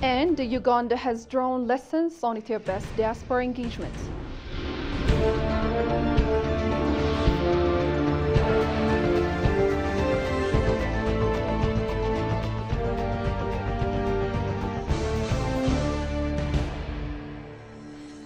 And Uganda has drawn lessons on Ethiopia's diaspora engagement.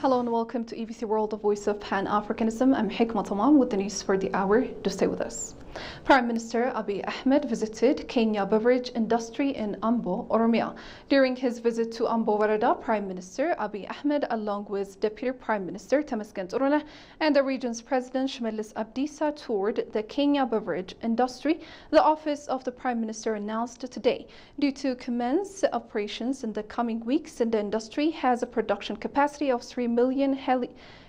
Hello and welcome to EBC World, the voice of Pan-Africanism. I'm Hikma Tamam with the news for the hour. Do stay with us. Prime Minister Abiy Ahmed visited Kenya beverage industry in Ambo, Oromia. During his visit to Ambo Warada, Prime Minister Abiy Ahmed, along with Deputy Prime Minister Temesgen Turuna and the region's President Shimelis Abdisa, toured the Kenya beverage industry. The office of the Prime Minister announced today, due to commence operations in the coming weeks, the industry has a production capacity of 3 million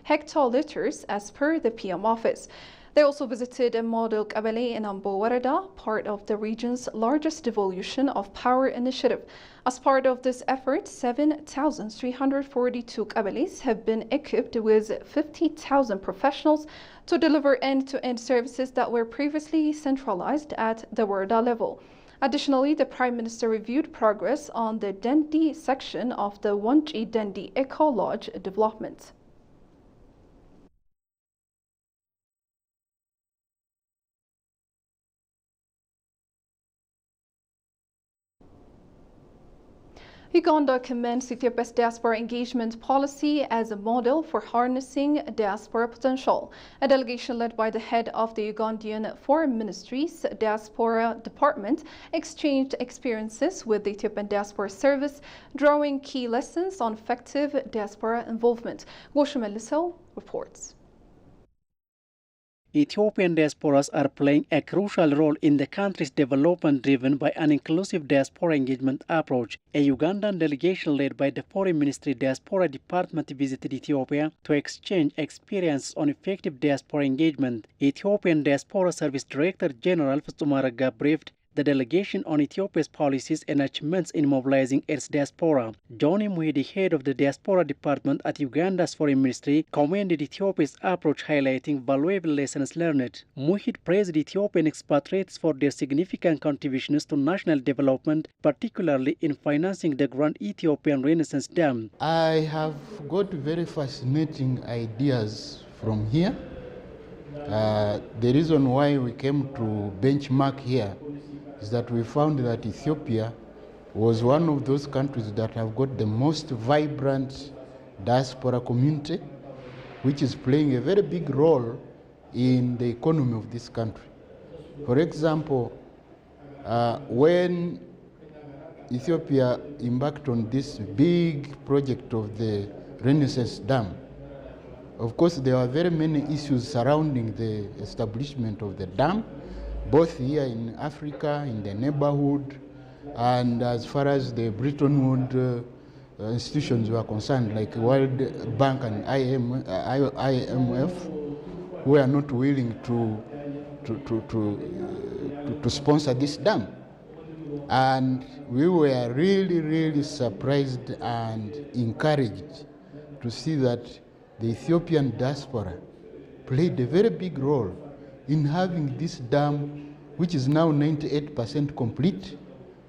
hectoliters as per the PM office. They also visited a model Kabale in Ambo Warada, part of the region's largest devolution of power initiative. As part of this effort, 7,342 Kabales have been equipped with 50,000 professionals to deliver end-to-end services that were previously centralized at the Warada level. Additionally, the Prime Minister reviewed progress on the Dendi section of the Wanchi Dendi Eco Lodge development. Uganda commends Ethiopia's diaspora engagement policy as a model for harnessing diaspora potential. A delegation led by the head of the Ugandan Foreign Ministry's Diaspora Department exchanged experiences with the Ethiopian Diaspora Service, drawing key lessons on effective diaspora involvement. Gosha Meliso reports. Ethiopian diasporas are playing a crucial role in the country's development driven by an inclusive diaspora engagement approach. A Ugandan delegation led by the Foreign Ministry Diaspora Department visited Ethiopia to exchange experience on effective diaspora engagement. Ethiopian Diaspora Service Director General Fitsum Aragga briefed the delegation on Ethiopia's policies and achievements in mobilizing its diaspora. Johnny Muhidi, head of the Diaspora Department at Uganda's Foreign Ministry, commended Ethiopia's approach, highlighting valuable lessons learned. Muhid praised Ethiopian expatriates for their significant contributions to national development, particularly in financing the Grand Ethiopian Renaissance Dam. I have got very fascinating ideas from here. The reason why we came to benchmark here is that we found that Ethiopia was one of those countries that have got the most vibrant diaspora community, which is playing a very big role in the economy of this country. For example, when Ethiopia embarked on this big project of the Renaissance Dam, of course, there are very many issues surrounding the establishment of the dam, both here in Africa, in the neighborhood, and as far as the Bretton Woods institutions were concerned, like World Bank and IMF, who are not willing to sponsor this dam. And we were really surprised and encouraged to see that the Ethiopian diaspora played a very big role in having this dam, which is now 98% complete,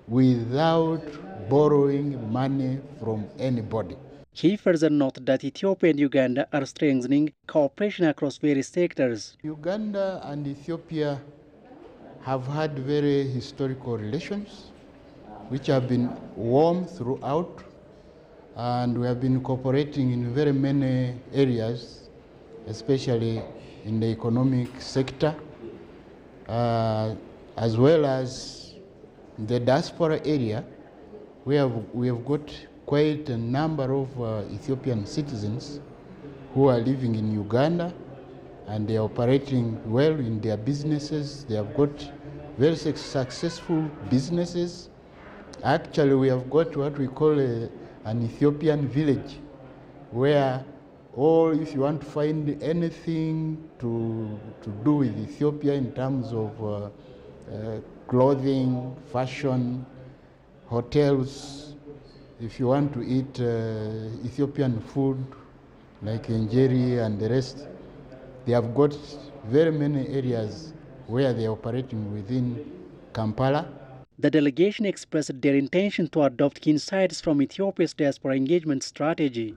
without borrowing money from anybody. He further noted that Ethiopia and Uganda are strengthening cooperation across various sectors. Uganda and Ethiopia have had very historical relations, which have been warm throughout, and we have been cooperating in very many areas, especially in the economic sector, as well as the diaspora area. We have got quite a number of Ethiopian citizens who are living in Uganda, and they are operating well in their businesses. They have got very successful businesses. Actually, we have got what we call an Ethiopian village, where if you want to find anything to do with Ethiopia in terms of clothing, fashion, hotels, if you want to eat Ethiopian food like injeri and the rest, they have got very many areas where they are operating within Kampala. The delegation expressed their intention to adopt key insights from Ethiopia's diaspora engagement strategy.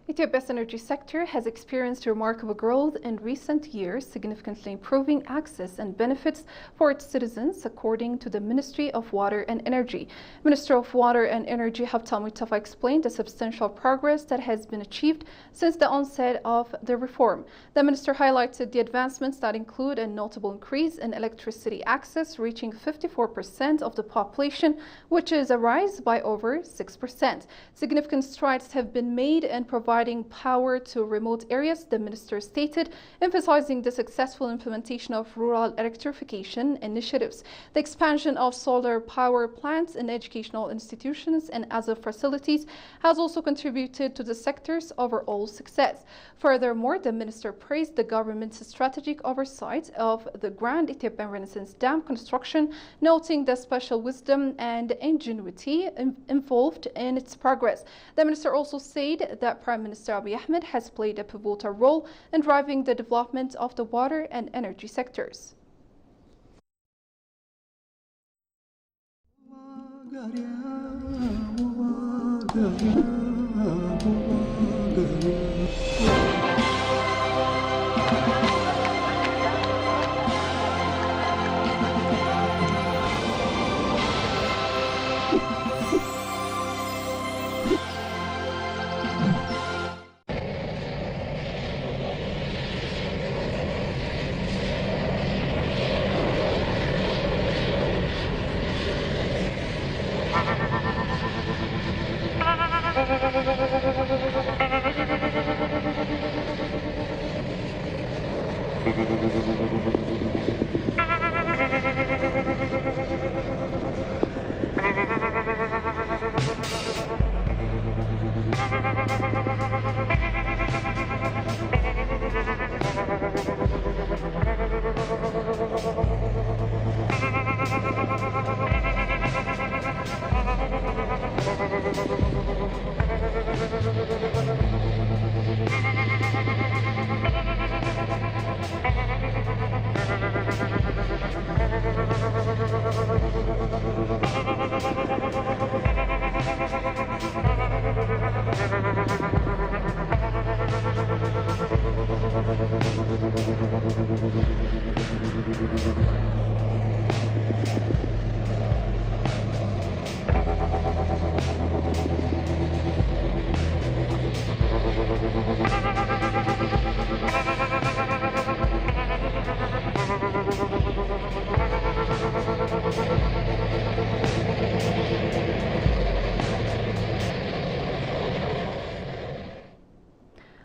Ethiopia's energy sector has experienced remarkable growth in recent years, significantly improving access and benefits for its citizens, according to the Ministry of Water and Energy. Minister of Water and Energy Habtam Mustafa explained the substantial progress that has been achieved since the onset of the reform. The minister highlighted the advancements that include a notable increase in electricity access, reaching 54% of the population, which is a rise by over 6%. Significant strides have been made in providing power to remote areas, the minister stated, emphasizing the successful implementation of rural electrification initiatives. The expansion of solar power plants in educational institutions and other facilities has also contributed to the sector's overall success. Furthermore, the minister praised the government's strategic oversight of the Grand Ethiopian Renaissance Dam construction, noting the special wisdom and ingenuity involved in its progress. The minister also said that Prime Minister Abiy Ahmed has played a pivotal role in driving the development of the water and energy sectors.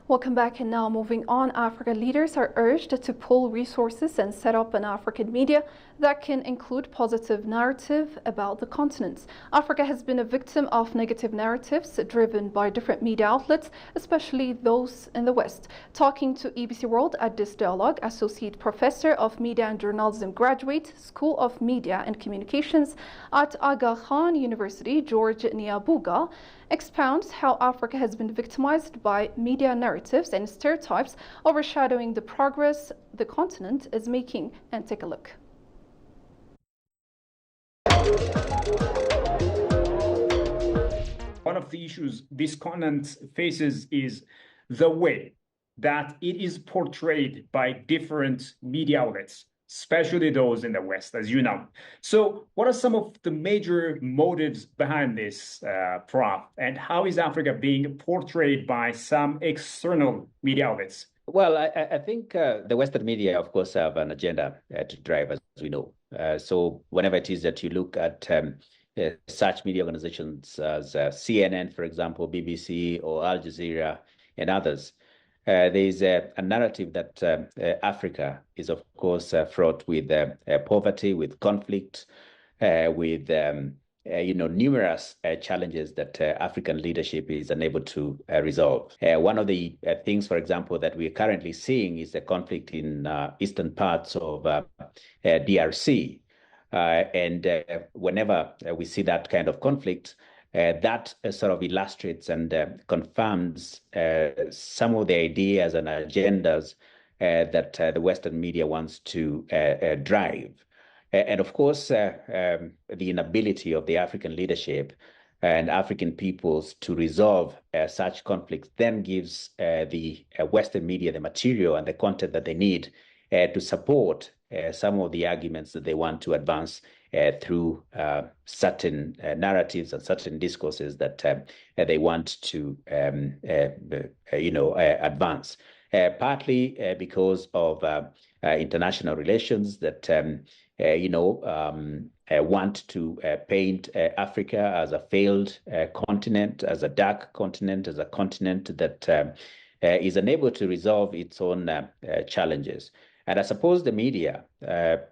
Welcome back, and now moving on, African leaders are urged to pool resources and set up an African media that can include positive narrative about the continent. Africa has been a victim of negative narratives driven by different media outlets, especially those in the West. Talking to EBC World at this dialogue, Associate Professor of Media and Journalism Graduate, School of Media and Communications at Aga Khan University, George Niabuga, expounds how Africa has been victimized by media narratives and stereotypes overshadowing the progress the continent is making. And take a look. One of the issues this continent faces is the way that it is portrayed by different media outlets, especially those in the West, as you know. So what are some of the major motives behind this, Prof? And how is Africa being portrayed by some external media outlets? Well, I think the Western media, of course, have an agenda to drive, as we know. So whenever it is that you look at such media organizations as CNN, for example, BBC or Al Jazeera and others, there's a narrative that Africa is, of course, fraught with poverty, with conflict, with numerous challenges that African leadership is unable to resolve. One of the things, for example, that we're currently seeing is the conflict in eastern parts of DRC. And whenever we see that kind of conflict, that sort of illustrates and confirms some of the ideas and agendas that the Western media wants to drive. And of course, the inability of the African leadership and African peoples to resolve such conflicts then gives the Western media the material and the content that they need to support some of the arguments that they want to advance through certain narratives and certain discourses that they want to, advance. Partly because of international relations that want to paint Africa as a failed continent, as a dark continent, as a continent that is unable to resolve its own challenges. And I suppose the media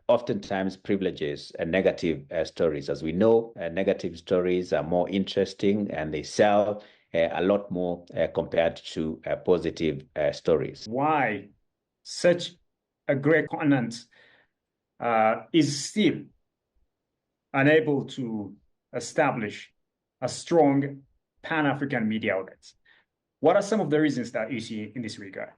oftentimes privileges negative stories. As we know, negative stories are more interesting and they sell a lot more compared to positive stories. Why such a great continent is still unable to establish a strong Pan-African media outlet? What are some of the reasons that you see in this regard?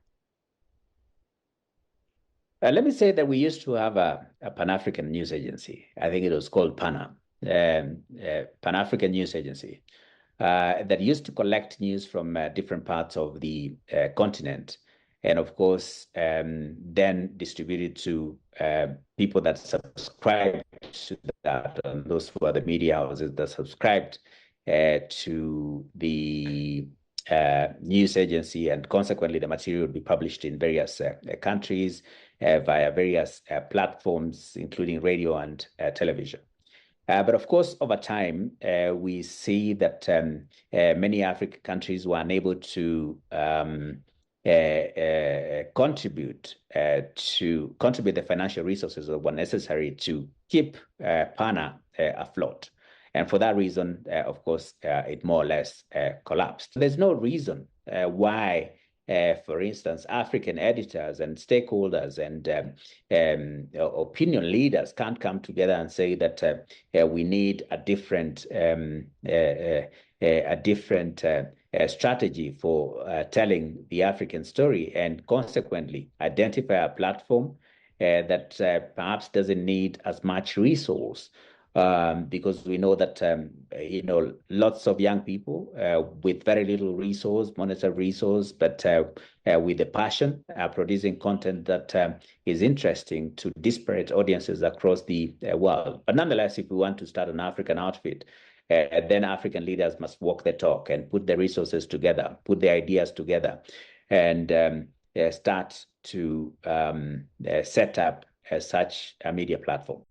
Let me say that we used to have a Pan-African news agency. I think it was called PANA, Pan-African News Agency, that used to collect news from different parts of the continent. And of course, then distributed to people that subscribed to that, and those were the media houses that subscribed to the news agency, and consequently, the material would be published in various countries via various platforms, including radio and television. But of course, over time, we see that many African countries were unable to contribute the financial resources that were necessary to keep PANA afloat. And for that reason, of course, it more or less collapsed. There's no reason why, for instance, African editors and stakeholders and opinion leaders can't come together and say that we need a different strategy for telling the African story, and consequently identify a platform that perhaps doesn't need as much resource. Because we know that, lots of young people with very little resource, monetary resource, but with a passion, producing content that is interesting to disparate audiences across the world. But nonetheless, if we want to start an African outfit, then African leaders must walk the talk and put the resources together, put the ideas together, and start to set up such a media platform.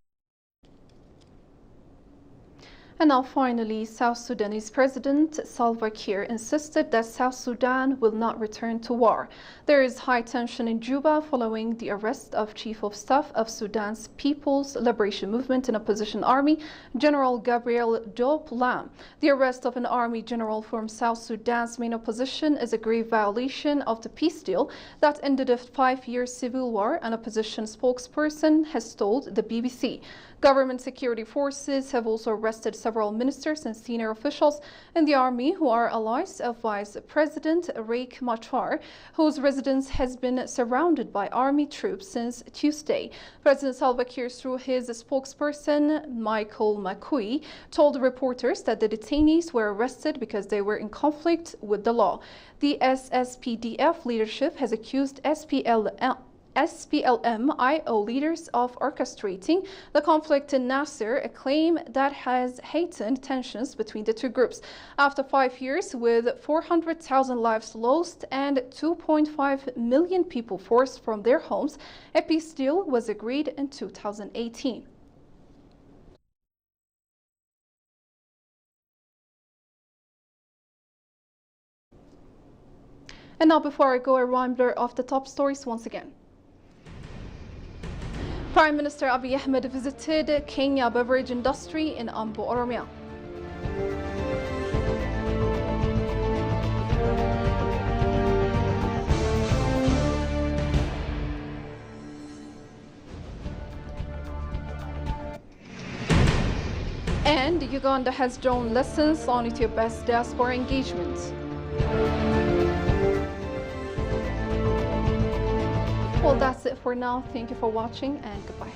And now finally, South Sudanese President Salva Kiir insisted that South Sudan will not return to war. There is high tension in Juba following the arrest of Chief of Staff of Sudan's People's Liberation Movement and Opposition Army, General Gabriel Diop Lam. The arrest of an army general from South Sudan's main opposition is a grave violation of the peace deal that ended a 5-year civil war, an opposition spokesperson has told the BBC. Government security forces have also arrested several ministers and senior officials in the army who are allies of Vice President Riek Machar, whose residence has been surrounded by army troops since Tuesday. President Salva Kiir, through his spokesperson Michael Makui, told reporters that the detainees were arrested because they were in conflict with the law. The SSPDF leadership has accused SPLM-IO leaders of orchestrating the conflict in Nasser, a claim that has heightened tensions between the two groups. After 5 years, with 400,000 lives lost and 2.5 million people forced from their homes, a peace deal was agreed in 2018. And now, before I go, a reminder of the top stories once again. Prime Minister Abiy Ahmed visited Kenya beverage industry in Ambo, Oromia. And Uganda has drawn lessons on Ethiopia's diaspora engagement. Well, that's it for now. Thank you for watching and goodbye.